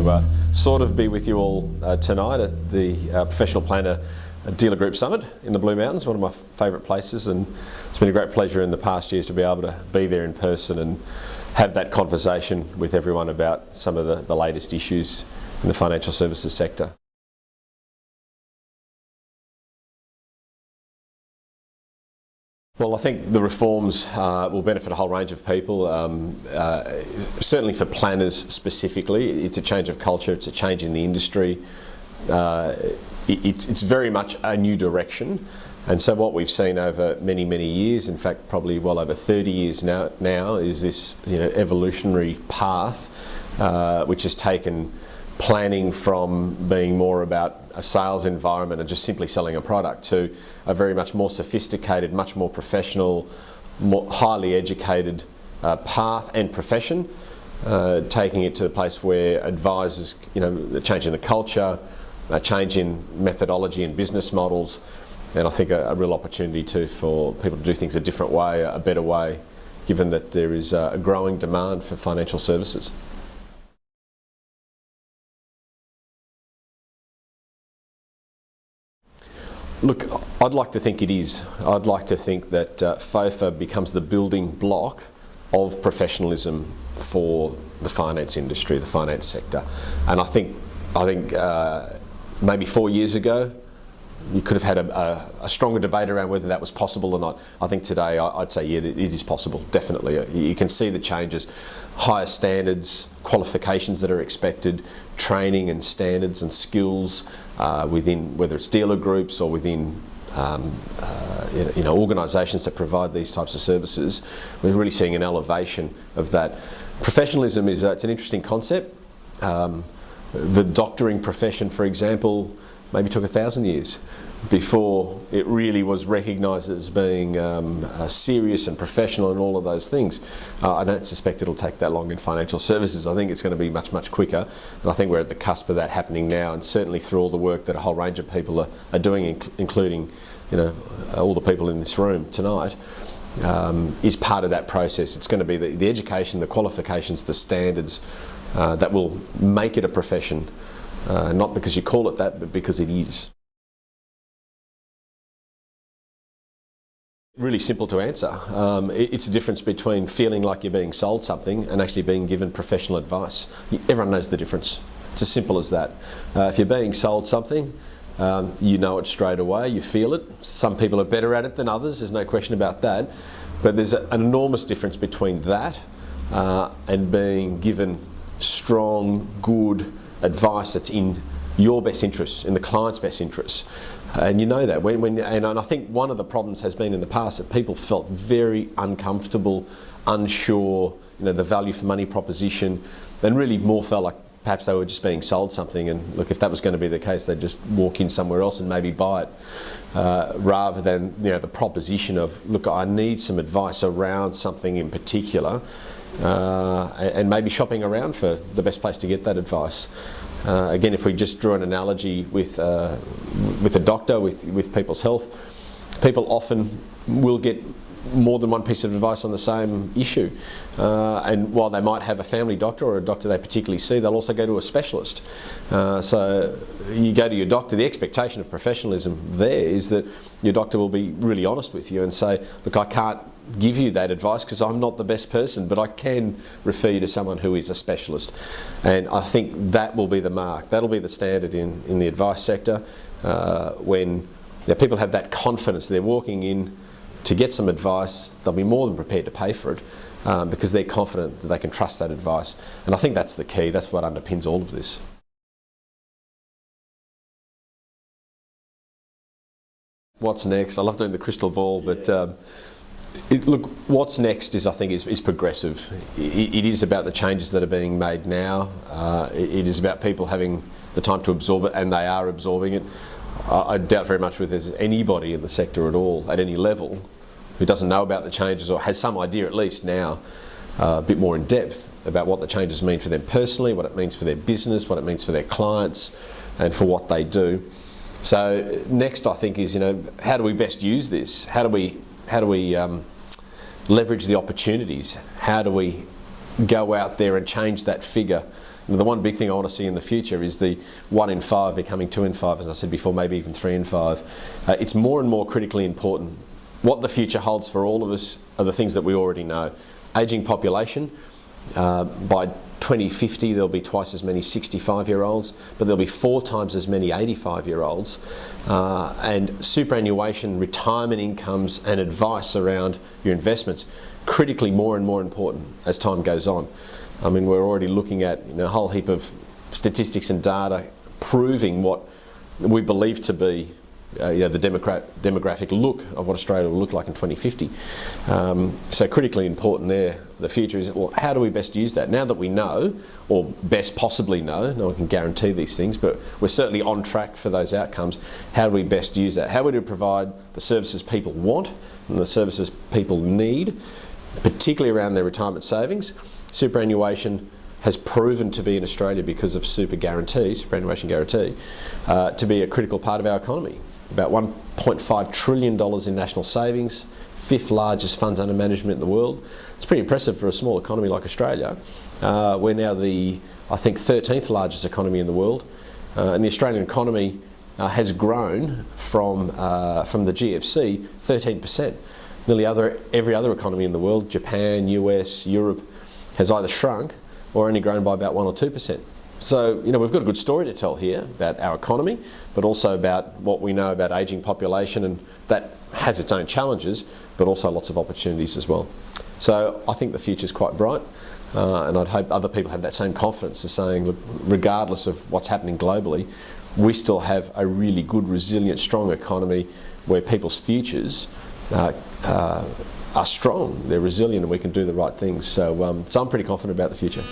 to sort of be with you all tonight at the Professional Planner Dealer Group Summit in the Blue Mountains, one of my favourite places, and it's been a great pleasure in the past years to be able to be there in person and have that conversation with everyone about some of the latest issues in the financial services sector. Well, I think the reforms will benefit a whole range of people. Certainly for planners specifically, it's a change of culture, it's a change in the industry. It's very much a new direction. And so what we've seen over many, many years, in fact probably well over 30 years now is this evolutionary path which has taken planning from being more about a sales environment and just simply selling a product to a very much more sophisticated, much more professional, more highly educated path and profession, taking it to the place where advisors, changing the culture, a change in methodology and business models, and I think a real opportunity too for people to do things a different way, a better way, given that there is a growing demand for financial services. Look, I'd like to think it is. I'd like to think that FOFA becomes the building block of professionalism for the finance industry, the finance sector. And I think maybe 4 years ago, you could have had a stronger debate around whether that was possible or not. I think today I'd say, yeah, it is possible, definitely. You can see the changes, higher standards, qualifications that are expected, training and standards and skills within, whether it's dealer groups or within organisations that provide these types of services. We're really seeing an elevation of that. Professionalism is it's an interesting concept. The doctoring profession, for example, maybe took 1,000 years before it really was recognised as being serious and professional and all of those things. I don't suspect it'll take that long in financial services. I think it's going to be much, much quicker, and I think we're at the cusp of that happening now, and certainly through all the work that a whole range of people are doing, including all the people in this room tonight, is part of that process. It's going to be the education, the qualifications, the standards that will make it a profession, not because you call it that, but because it is. Really simple to answer. It's the difference between feeling like you're being sold something and actually being given professional advice. Everyone knows the difference. It's as simple as that. If you're being sold something, you know it straight away, you feel it. Some people are better at it than others, there's no question about that. But there's an enormous difference between that and being given strong, good advice that's in your best interests, in the client's best interests. And you know that. And I think one of the problems has been in the past that people felt very uncomfortable, unsure, the value for money proposition, and really more felt like perhaps they were just being sold something, and look, if that was going to be the case, they'd just walk in somewhere else and maybe buy it, rather than the proposition of, look, I need some advice around something in particular, and maybe shopping around for the best place to get that advice. Again, if we just draw an analogy with a doctor, with people's health, people often will get more than one piece of advice on the same issue. And while they might have a family doctor or a doctor they particularly see, they'll also go to a specialist. So you go to your doctor, the expectation of professionalism there is that your doctor will be really honest with you and say, look, I can't give you that advice because I'm not the best person, but I can refer you to someone who is a specialist. And I think that will be the mark, that'll be the standard in the advice sector, when people have that confidence, they're walking in to get some advice, they'll be more than prepared to pay for it because they're confident that they can trust that advice. And I think that's the key, that's what underpins all of this. What's next? I love doing the crystal ball, but look, what's next is, I think, is progressive. It is about the changes that are being made now. It is about people having the time to absorb it, and they are absorbing it. I doubt very much whether there's anybody in the sector at all, at any level, who doesn't know about the changes or has some idea at least now, a bit more in depth about what the changes mean for them personally, what it means for their business, what it means for their clients, and for what they do. So next, I think, is how do we best use this? How do we leverage the opportunities? How do we go out there and change that figure The one big thing I want to see in the future is the 1 in 5 becoming 2 in 5, as I said before, maybe even 3 in 5. It's more and more critically important. What the future holds for all of us are the things that we already know. Ageing population. By 2050 there'll be twice as many 65-year-olds, but there'll be 4 times as many 85-year-olds. And superannuation, retirement incomes and advice around your investments, critically more and more important as time goes on. I mean, we're already looking at a whole heap of statistics and data proving what we believe to be the demographic look of what Australia will look like in 2050. So critically important there. The future is, well, how do we best use that? Now that we know, or best possibly know, no one can guarantee these things, but we're certainly on track for those outcomes. How do we best use that? How do we provide the services people want and the services people need, particularly around their retirement savings? Superannuation has proven to be in Australia, because of superannuation guarantee, to be a critical part of our economy. About $1.5 trillion in national savings, 5th largest funds under management in the world. It's pretty impressive for a small economy like Australia. We're now the, I think, 13th largest economy in the world. And the Australian economy has grown from the GFC 13%. Nearly every other economy in the world, Japan, US, Europe, has either shrunk or only grown by about 1 or 2%. So, we've got a good story to tell here about our economy, but also about what we know about ageing population, and that has its own challenges, but also lots of opportunities as well. So I think the future's quite bright, and I'd hope other people have that same confidence of saying, look, regardless of what's happening globally, we still have a really good, resilient, strong economy where people's futures are strong, they're resilient, and we can do the right things. So I'm pretty confident about the future.